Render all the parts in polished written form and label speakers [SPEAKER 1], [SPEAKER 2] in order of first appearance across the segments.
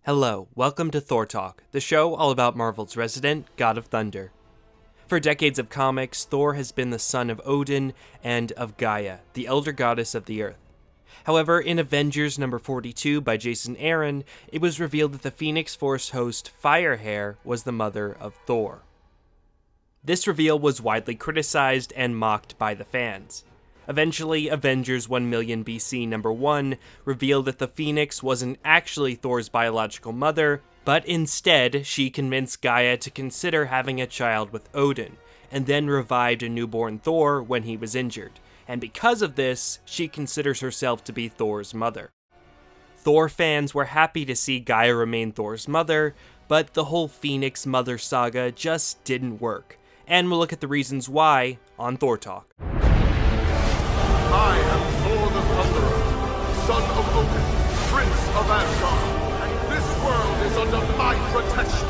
[SPEAKER 1] Hello, welcome to Thor Talk, the show all about Marvel's resident god of thunder. For decades of comics, Thor has been the son of Odin and of Gaia, the elder goddess of the earth. However, in Avengers number 42 by Jason Aaron, it was revealed that the Phoenix Force host Firehair was the mother of Thor. This reveal was widely criticized and mocked by the fans. Eventually, Avengers 1 million BC number 1 revealed that the Phoenix wasn't actually Thor's biological mother, but instead she convinced Gaia to consider having a child with Odin, and then revived a newborn Thor when he was injured, and because of this, she considers herself to be Thor's mother. Thor fans were happy to see Gaia remain Thor's mother, but the whole Phoenix mother saga just didn't work, and we'll look at the reasons why on Thor Talk.
[SPEAKER 2] I am Thor the Thunderer, son of Odin, prince of Asgard, and this world is under my protection.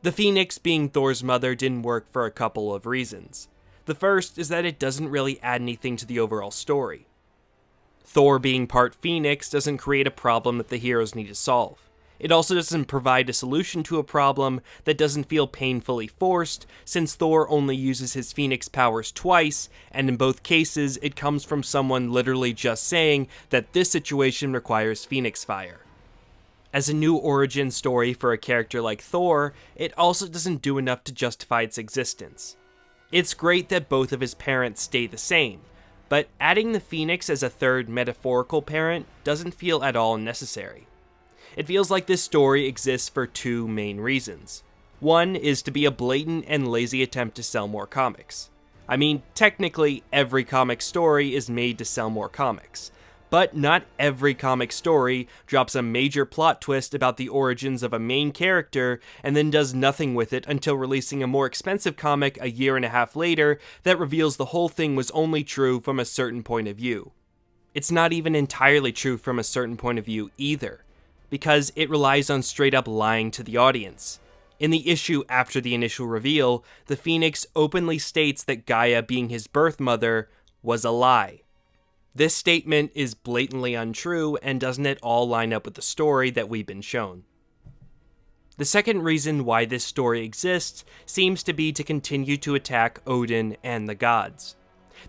[SPEAKER 1] The Phoenix being Thor's mother didn't work for a couple of reasons. The first is that it doesn't really add anything to the overall story. Thor being part Phoenix doesn't create a problem that the heroes need to solve. It also doesn't provide a solution to a problem that doesn't feel painfully forced, since Thor only uses his Phoenix powers twice, and in both cases it comes from someone literally just saying that this situation requires Phoenix fire. As a new origin story for a character like Thor, it also doesn't do enough to justify its existence. It's great that both of his parents stay the same, but adding the Phoenix as a third metaphorical parent doesn't feel at all necessary. It feels like this story exists for two main reasons. One is to be a blatant and lazy attempt to sell more comics. I mean, technically, every comic story is made to sell more comics. But not every comic story drops a major plot twist about the origins of a main character and then does nothing with it until releasing a more expensive comic a year and a half later that reveals the whole thing was only true from a certain point of view. It's not even entirely true from a certain point of view either, because it relies on straight up lying to the audience. In the issue after the initial reveal, the Phoenix openly states that Gaia being his birth mother was a lie. This statement is blatantly untrue and doesn't at all line up with the story that we've been shown. The second reason why this story exists seems to be to continue to attack Odin and the gods.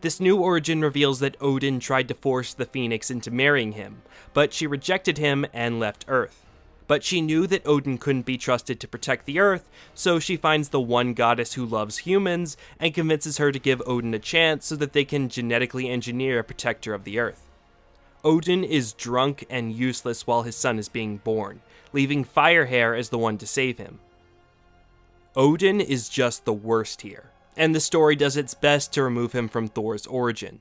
[SPEAKER 1] This new origin reveals that Odin tried to force the Phoenix into marrying him, but she rejected him and left Earth. But she knew that Odin couldn't be trusted to protect the Earth, so she finds the one goddess who loves humans and convinces her to give Odin a chance so that they can genetically engineer a protector of the Earth. Odin is drunk and useless while his son is being born, leaving Firehair as the one to save him. Odin is just the worst here, and the story does its best to remove him from Thor's origin.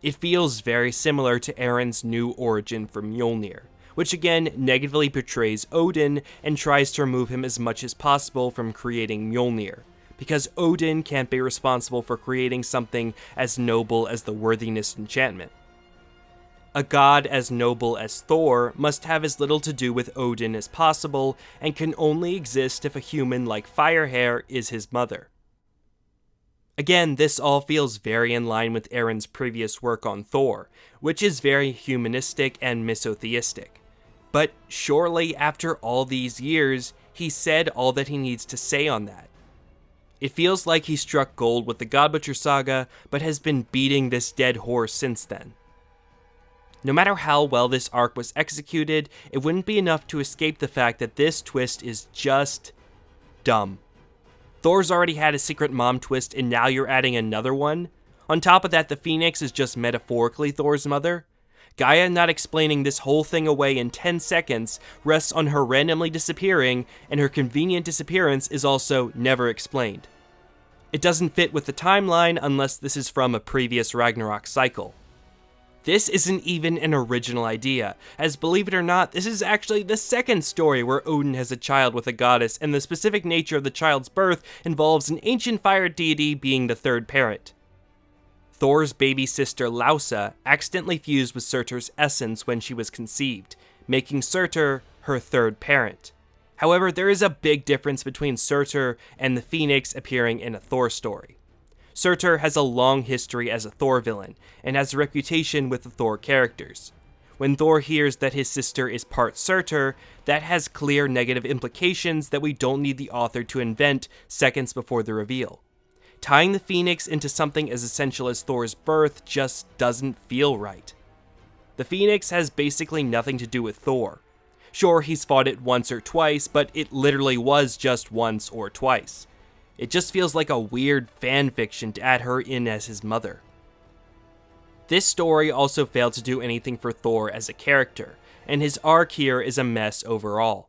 [SPEAKER 1] It feels very similar to Aaron's new origin for Mjolnir, which again negatively portrays Odin and tries to remove him as much as possible from creating Mjolnir, because Odin can't be responsible for creating something as noble as the Worthiness enchantment. A god as noble as Thor must have as little to do with Odin as possible, and can only exist if a human like Firehair is his mother. Again, this all feels very in line with Aaron's previous work on Thor, which is very humanistic and misotheistic. But surely after all these years, he said all that he needs to say on that. It feels like he struck gold with the God Butcher saga, but has been beating this dead horse since then. No matter how well this arc was executed, it wouldn't be enough to escape the fact that this twist is just dumb. Thor's already had a secret mom twist, and now you're adding another one? On top of that, the Phoenix is just metaphorically Thor's mother? Gaia not explaining this whole thing away in 10 seconds rests on her randomly disappearing, and her convenient disappearance is also never explained. It doesn't fit with the timeline unless this is from a previous Ragnarok cycle. This isn't even an original idea, as believe it or not, this is actually the second story where Odin has a child with a goddess, and the specific nature of the child's birth involves an ancient fire deity being the third parent. Thor's baby sister Lausa accidentally fused with Surtur's essence when she was conceived, making Surtur her third parent. However, there is a big difference between Surtur and the Phoenix appearing in a Thor story. Surtur has a long history as a Thor villain, and has a reputation with the Thor characters. When Thor hears that his sister is part Surtur, that has clear negative implications that we don't need the author to invent seconds before the reveal. Tying the Phoenix into something as essential as Thor's birth just doesn't feel right. The Phoenix has basically nothing to do with Thor. Sure, he's fought it once or twice, but it literally was just once or twice. It just feels like a weird fanfiction to add her in as his mother. This story also failed to do anything for Thor as a character, and his arc here is a mess overall.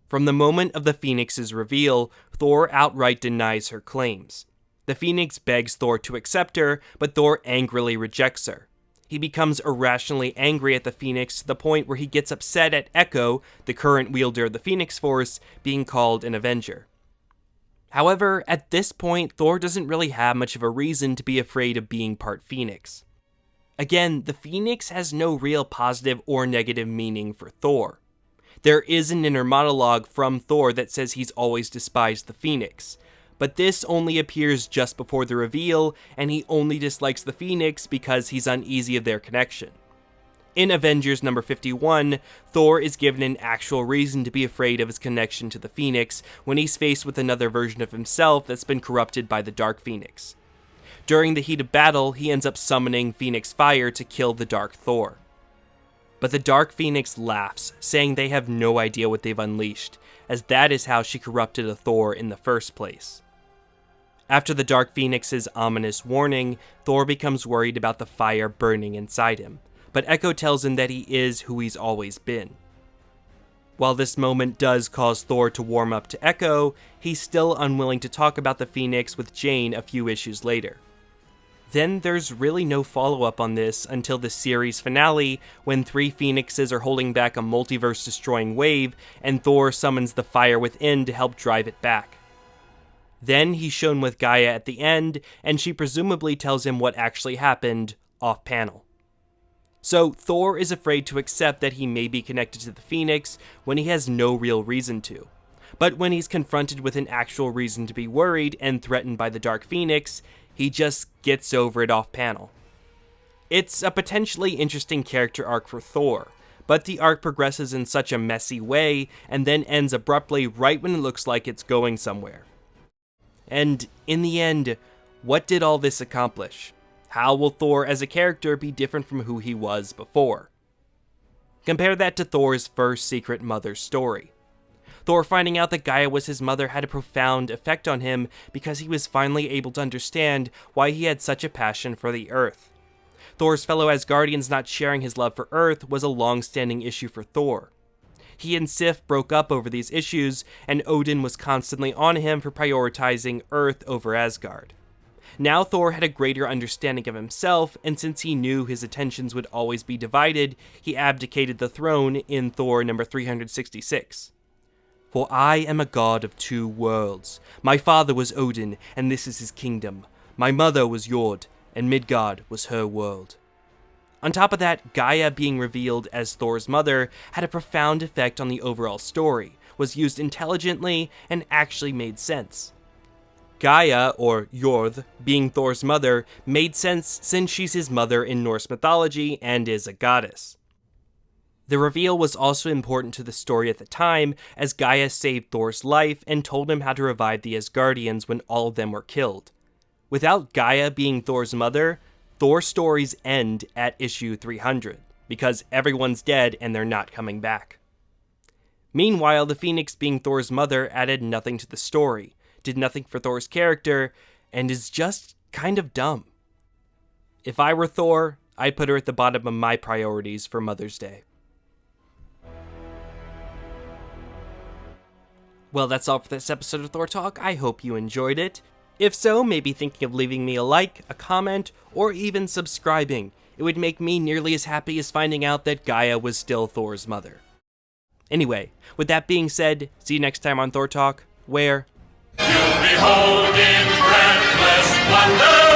[SPEAKER 1] From the moment of the Phoenix's reveal, Thor outright denies her claims. The Phoenix begs Thor to accept her, but Thor angrily rejects her. He becomes irrationally angry at the Phoenix to the point where he gets upset at Echo, the current wielder of the Phoenix Force, being called an Avenger. However, at this point, Thor doesn't really have much of a reason to be afraid of being part Phoenix. Again, the Phoenix has no real positive or negative meaning for Thor. There is an inner monologue from Thor that says he's always despised the Phoenix, but this only appears just before the reveal, and he only dislikes the Phoenix because he's uneasy of their connection. In Avengers number 51, Thor is given an actual reason to be afraid of his connection to the Phoenix when he's faced with another version of himself that's been corrupted by the Dark Phoenix. During the heat of battle, he ends up summoning Phoenix Fire to kill the Dark Thor. But the Dark Phoenix laughs, saying they have no idea what they've unleashed, as that is how she corrupted a Thor in the first place. After the Dark Phoenix's ominous warning, Thor becomes worried about the fire burning inside him, but Echo tells him that he is who he's always been. While this moment does cause Thor to warm up to Echo, he's still unwilling to talk about the Phoenix with Jane a few issues later. Then there's really no follow-up on this until the series finale, when 3 Phoenixes are holding back a multiverse-destroying wave, and Thor summons the fire within to help drive it back. Then he's shown with Gaia at the end, and she presumably tells him what actually happened off-panel. So Thor is afraid to accept that he may be connected to the Phoenix when he has no real reason to. But when he's confronted with an actual reason to be worried and threatened by the Dark Phoenix, he just gets over it off-panel. It's a potentially interesting character arc for Thor, but the arc progresses in such a messy way and then ends abruptly right when it looks like it's going somewhere. And in the end, what did all this accomplish? How will Thor as a character be different from who he was before? Compare that to Thor's first Secret Mother story. Thor finding out that Gaia was his mother had a profound effect on him because he was finally able to understand why he had such a passion for the Earth. Thor's fellow Asgardians not sharing his love for Earth was a long-standing issue for Thor. He and Sif broke up over these issues, and Odin was constantly on him for prioritizing Earth over Asgard. Now Thor had a greater understanding of himself, and since he knew his attentions would always be divided, he abdicated the throne in Thor number 366. For I am a god of 2 worlds. My father was Odin, and this is his kingdom. My mother was Jord, and Midgard was her world. On top of that, Gaia being revealed as Thor's mother had a profound effect on the overall story, was used intelligently, and actually made sense. Gaia, or Jord, being Thor's mother, made sense since she's his mother in Norse mythology and is a goddess. The reveal was also important to the story at the time, as Gaia saved Thor's life and told him how to revive the Asgardians when all of them were killed. Without Gaia being Thor's mother, Thor stories end at issue 300, because everyone's dead and they're not coming back. Meanwhile, the Phoenix being Thor's mother added nothing to the story, did nothing for Thor's character, and is just kind of dumb. If I were Thor, I'd put her at the bottom of my priorities for Mother's Day. Well, that's all for this episode of Thor Talk. I hope you enjoyed it. If so, maybe thinking of leaving me a like, a comment, or even subscribing. It would make me nearly as happy as finding out that Gaia was still Thor's mother. Anyway, with that being said, see you next time on Thor Talk, where...
[SPEAKER 3] You behold in breathless wonder